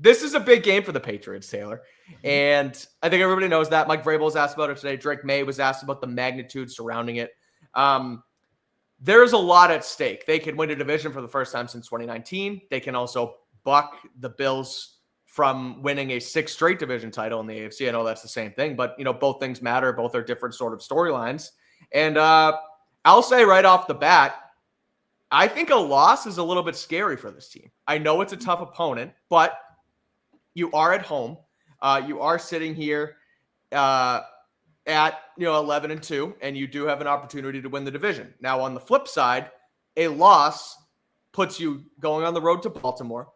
this is a big game for the Patriots, Taylor. And I think everybody knows that. Mike Vrabel was asked about it today. Drake May was asked about the magnitude surrounding it. There's a lot at stake. They can win a division for the first time since 2019. They can also buck the Bills from winning a 6th straight division title in the AFC. I know that's the same thing, but, both things matter. Both are different sort of storylines. And I'll say right off the bat, I think a loss is a little bit scary for this team. I know it's a tough opponent, but you are at home. You are sitting here at 11-2, and you do have an opportunity to win the division. Now, on the flip side, a loss puts you going on the road to Baltimore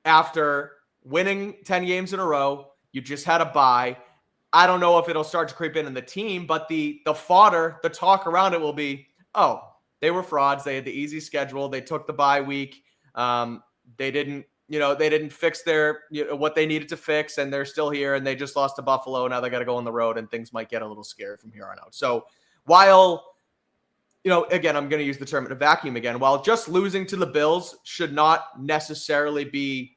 after winning 10 games in a row. You just had a bye. I don't know if it'll start to creep in the team, but the fodder, the talk around it will be, oh, they were frauds. They had the easy schedule. They took the bye week. They didn't fix their what they needed to fix, and they're still here, and they just lost to Buffalo. Now they got to go on the road, and things might get a little scary from here on out. So while, again, I'm going to use the term in a vacuum again, while just losing to the Bills should not necessarily be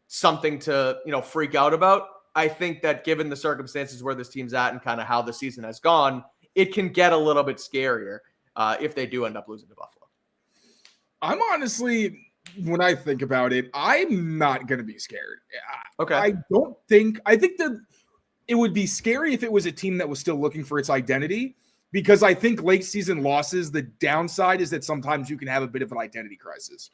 something to, freak out about, I think that given the circumstances where this team's at and kind of how the season has gone, it can get a little bit scarier if they do end up losing to Buffalo. I'm honestly, when I think about it, I'm not going to be scared. Okay. I think that it would be scary if it was a team that was still looking for its identity, because I think late season losses, the downside is that sometimes you can have a bit of an identity crisis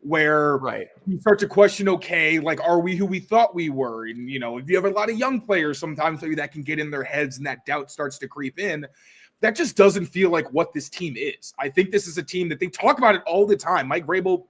where you start to question, okay, like, are we who we thought we were? And, if you have a lot of young players, sometimes maybe that can get in their heads and that doubt starts to creep in. That just doesn't feel like what this team is. I think this is a team that they talk about it all the time. Mike Vrabel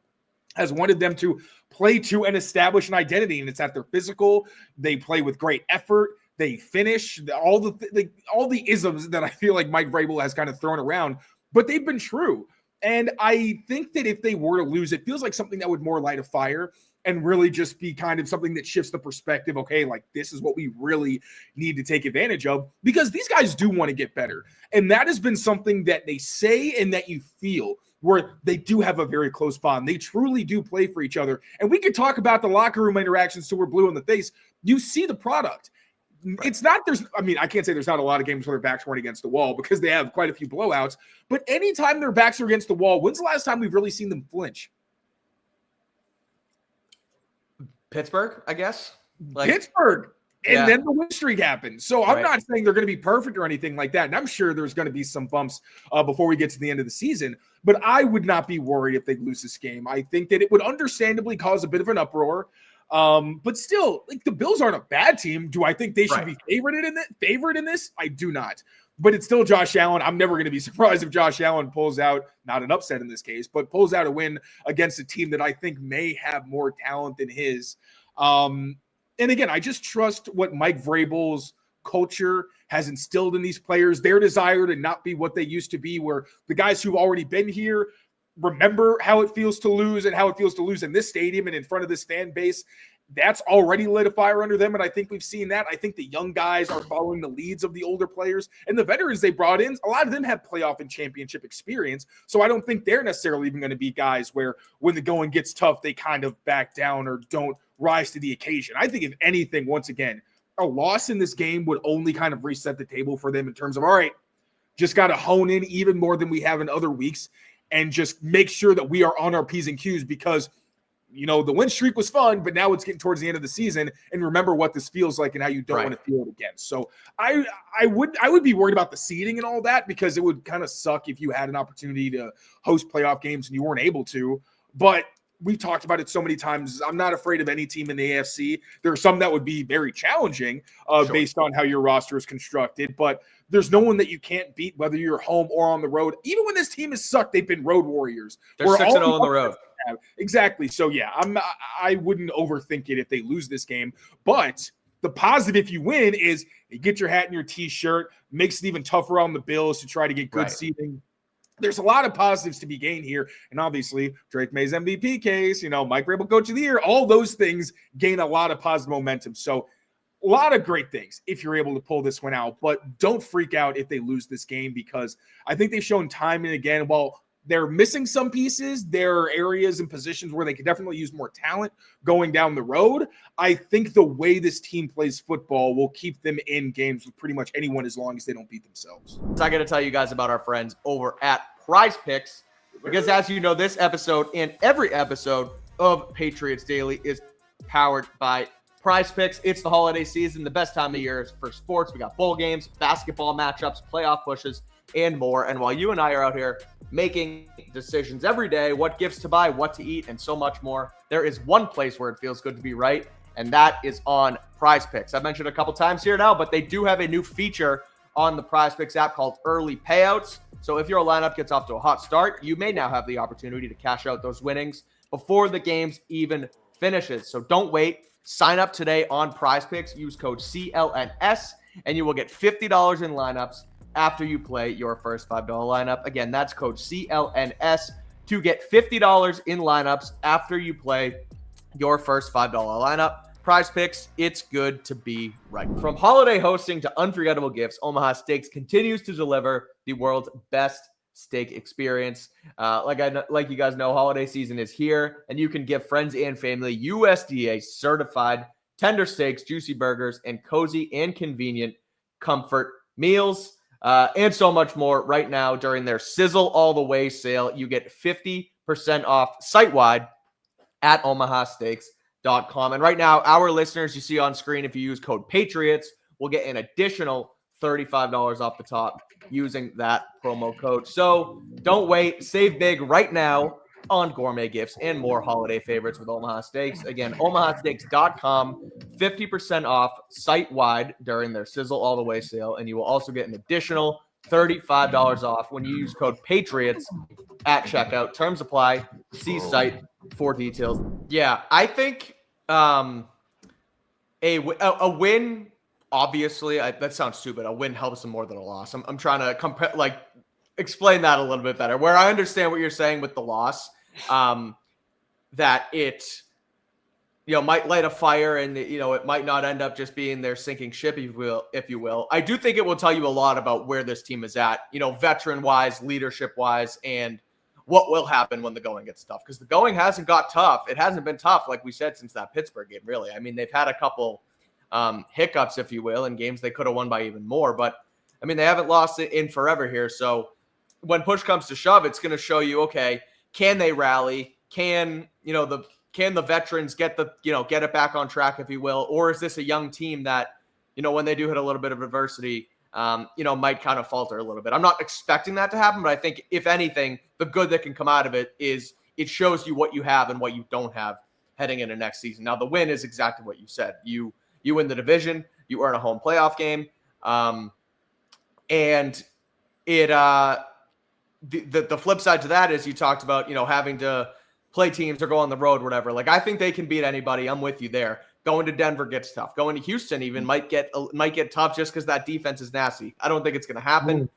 has wanted them to play to and establish an identity, and it's that they're physical. They play with great effort. They finish all the isms that I feel like Mike Vrabel has kind of thrown around, but they've been true. And I think that if they were to lose, it feels like something that would more light a fire and really just be kind of something that shifts the perspective. Okay, like, this is what we really need to take advantage of, because these guys do want to get better. And that has been something that they say and that you feel, where they do have a very close bond. They truly do play for each other. And we could talk about the locker room interactions till we're blue in the face. You see the product. It's not, I can't say there's not a lot of games where their backs weren't against the wall, because they have quite a few blowouts. But anytime their backs are against the wall, when's the last time we've really seen them flinch? Pittsburgh, I guess. Pittsburgh. And then the win streak happened. So I'm not saying they're going to be perfect or anything like that. And I'm sure there's going to be some bumps before we get to the end of the season. But I would not be worried if they lose this game. I think that it would understandably cause a bit of an uproar. But still, like, the Bills aren't a bad team. Do I think they should be favored in this? I do not. But it's still Josh Allen. I'm never going to be surprised if Josh Allen pulls out, not an upset in this case, but pulls out a win against a team that I think may have more talent than his. And again, I just trust what Mike Vrabel's culture has instilled in these players, their desire to not be what they used to be, where the guys who've already been here remember how it feels to lose and how it feels to lose in this stadium and in front of this fan base. That's already lit a fire under them, and I think we've seen that. I think the young guys are following the leads of the older players, and the veterans they brought in, a lot of them have playoff and championship experience, so I don't think they're necessarily even going to be guys where when the going gets tough, they kind of back down or don't rise to the occasion. I think if anything, once again, a loss in this game would only kind of reset the table for them in terms of, all right, just got to hone in even more than we have in other weeks and just make sure that we are on our P's and Q's, because the win streak was fun, but now it's getting towards the end of the season, and remember what this feels like and how you don't want to feel it again. So I would be worried about the seeding and all that, because it would kind of suck if you had an opportunity to host playoff games and you weren't able to. But we've talked about it so many times. I'm not afraid of any team in the AFC. There are some that would be very challenging based on how your roster is constructed, but there's no one that you can't beat, whether you're home or on the road. Even when this team has sucked, they've been road warriors. They're 6-0 on the road. Exactly. So yeah, I wouldn't overthink it if they lose this game. But the positive, if you win, is you get your hat and your T-shirt. Makes it even tougher on the Bills to try to get good seeding. There's a lot of positives to be gained here. And obviously, Drake May's MVP case, Mike Vrabel Coach of the Year, all those things gain a lot of positive momentum. So a lot of great things if you're able to pull this one out. But don't freak out if they lose this game, because I think they've shown time and again, while they're missing some pieces. There are areas and positions where they could definitely use more talent going down the road. I think the way this team plays football will keep them in games with pretty much anyone as long as they don't beat themselves. So I got to tell you guys about our friends over at Prize Picks, because as you know, this episode and every episode of Patriots Daily is powered by Prize Picks. It's the holiday season, the best time of year for sports. We got bowl games, basketball matchups, playoff pushes, and more. And while you and I are out here making decisions every day, what gifts to buy, what to eat, and so much more, there is one place where it feels good to be right, and that is on Prize Picks. I've mentioned a couple times here now, but they do have a new feature on the Prize Picks app called Early Payouts. So if your lineup gets off to a hot start, you may now have the opportunity to cash out those winnings before the games even finishes. So don't wait. Sign up today on Prize Picks. Use code CLNS, and you will get $50 in lineups after you play your first $5 lineup. Again, that's code CLNS to get $50 in lineups after you play your first $5 lineup. Prize Picks, it's good to be right. From holiday hosting to unforgettable gifts, Omaha Steaks continues to deliver the world's best steak experience. Like you guys know, holiday season is here, and you can give friends and family USDA certified tender steaks, juicy burgers, and cozy and convenient comfort meals, and so much more. Right now, during their Sizzle All the Way sale, you get 50% off site-wide at omahasteaks.com. And right now, our listeners, you see on screen, if you use code Patriots, will get an additional $35 off the top using that promo code. So don't wait. Save big right now on gourmet gifts and more holiday favorites with Omaha Steaks. Again, omahasteaks.com, 50% off site-wide during their Sizzle All the Way sale. And you will also get an additional $35 off when you use code Patriots at checkout. Terms apply. See site for details. Yeah, I think a win, obviously, that sounds stupid. A win helps them more than a loss. I'm trying to explain that a little bit better. Where I understand what you're saying with the loss, that it might light a fire, and it might not end up just being their sinking ship, if you will. I do think it will tell you a lot about where this team is at, veteran wise, leadership wise, and what will happen when the going gets tough. Because the going hasn't got tough. It hasn't been tough, like we said, since that Pittsburgh game, really. I mean, they've had a couple hiccups, if you will, in games they could have won by even more. But, I mean, they haven't lost it in forever here. So when push comes to shove, it's going to show you, okay, can they rally? Can the veterans get it back on track, if you will? Or is this a young team that, when they do hit a little bit of adversity, might kind of falter a little bit? I'm not expecting that to happen, but I think, if anything, the good that can come out of it is it shows you what you have and what you don't have heading into next season. Now, the win is exactly what you said. You win the division, you earn a home playoff game, and it the flip side to that is you talked about having to play teams or go on the road, whatever. Like, I think they can beat anybody. I'm with you there. Going to Denver gets tough. Going to Houston even might get tough just because that defense is nasty. I don't think it's going to happen.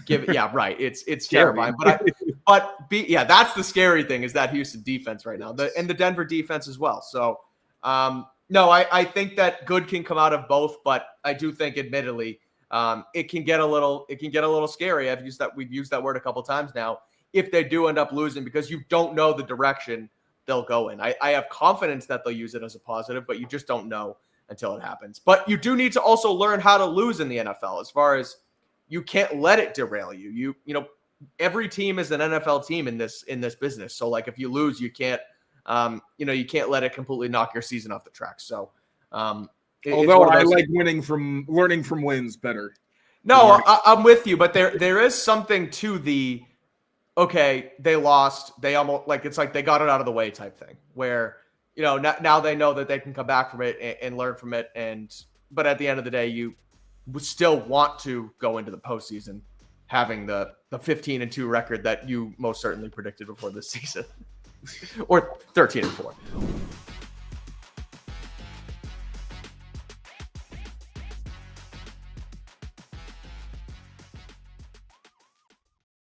It's terrifying. But that's the scary thing, is that Houston defense right now, and the Denver defense as well. So no, I think that good can come out of both, but I do think, admittedly, it can get a little scary. We've used that word a couple times now. If they do end up losing, because you don't know the direction they'll go in. I have confidence that they'll use it as a positive, but you just don't know until it happens. But you do need to also learn how to lose in the NFL, as far as you can't let it derail you. Every team is an NFL team in this business. So, like, if you lose, you can't you can't let it completely knock your season off the track. So, although I like learning from wins better. No, I'm with you, but there is something to the, okay, they lost, they almost, like, it's like they got it out of the way type thing, where now they know that they can come back from it and learn from it. But at the end of the day, you would still want to go into the postseason having the 15-2 record that you most certainly predicted before this season. Or 13-4.